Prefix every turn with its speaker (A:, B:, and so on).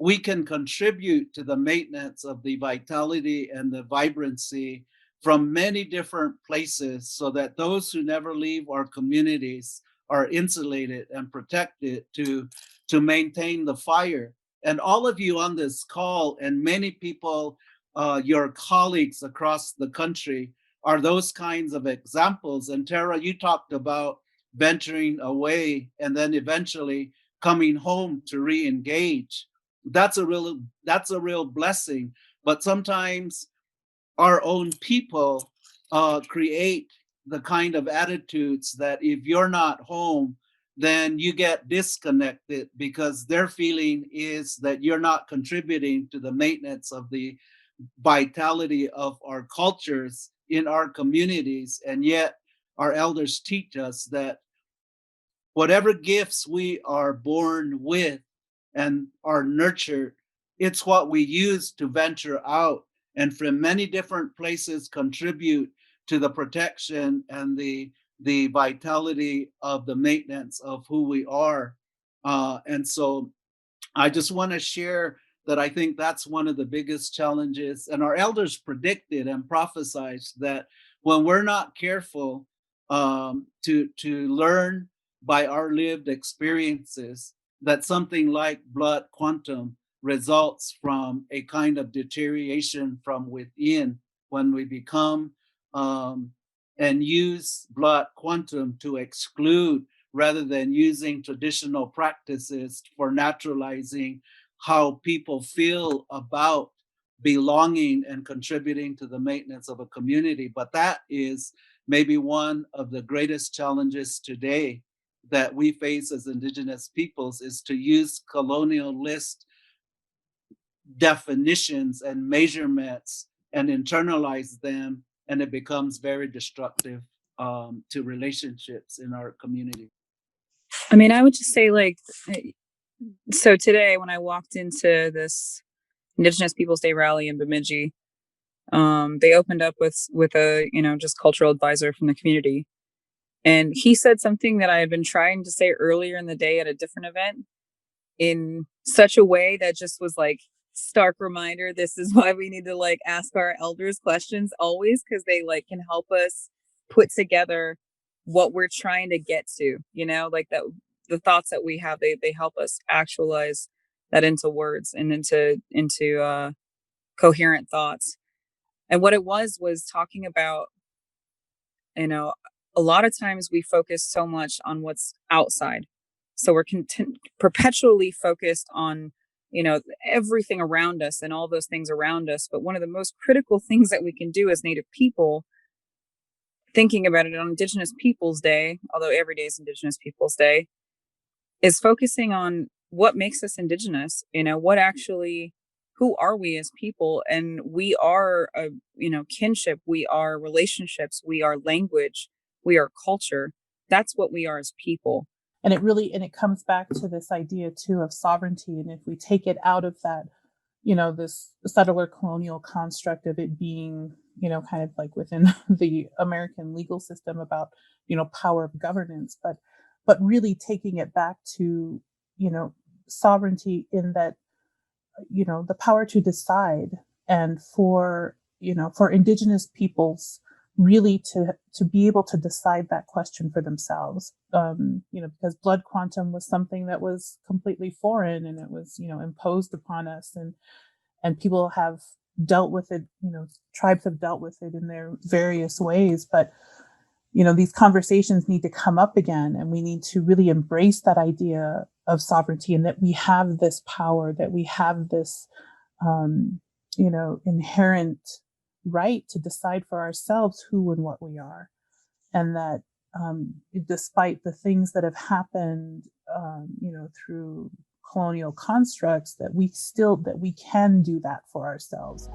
A: we can contribute to the maintenance of the vitality and the vibrancy from many different places so that those who never leave our communities are insulated and protected to maintain the fire. And all of you on this call and many people, your colleagues across the country, are those kinds of examples. And Tara, you talked about venturing away and then eventually coming home to re-engage. That's a real blessing. But sometimes our own people create the kind of attitudes that if you're not home, then you get disconnected because their feeling is that you're not contributing to the maintenance of the vitality of our cultures in our communities. And yet, our elders teach us that whatever gifts we are born with and are nurtured, it's what we use to venture out and from many different places contribute to the protection and the vitality of the maintenance of who we are. And so I just want to share that I think that's one of the biggest challenges. And our elders predicted and prophesied that when we're not careful to learn by our lived experiences, that something like blood quantum results from a kind of deterioration from within when we become and use blood quantum to exclude rather than using traditional practices for naturalizing how people feel about belonging and contributing to the maintenance of a community. But that is maybe one of the greatest challenges today that we face as Indigenous peoples, is to use colonialist definitions and measurements and internalize them, and it becomes very destructive to relationships in our community.
B: I mean, I would just say, like, so today when I walked into this Indigenous Peoples Day rally in Bemidji, they opened up with a, just cultural advisor from the community. And he said something that I had been trying to say earlier in the day at a different event in such a way that just was like stark reminder. This is why we need to like ask our elders questions always, because they like can help us put together what we're trying to get to, like that the thoughts that we have, they help us actualize that into words and into coherent thoughts. And what it was talking about, a lot of times we focus so much on what's outside. So we're perpetually focused on, everything around us and all those things around us. But one of the most critical things that we can do as Native people, thinking about it on Indigenous Peoples Day, although every day is Indigenous Peoples Day, is focusing on what makes us Indigenous, who are we as people? And we are, kinship, we are relationships, we are language, we are culture. That's what we are as people.
C: And it comes back to this idea too of sovereignty. And if we take it out of that, this settler colonial construct of it being, kind of like within the American legal system about, power of governance, but really taking it back to, sovereignty in that, the power to decide, and for Indigenous peoples really to be able to decide that question for themselves, because blood quantum was something that was completely foreign, and it was, imposed upon us, and people have dealt with it, tribes have dealt with it in their various ways, but these conversations need to come up again, and we need to really embrace that idea of sovereignty, and that we have this power, that we have this, inherent right to decide for ourselves who and what we are. And that despite the things that have happened, through colonial constructs, that we can do that for ourselves.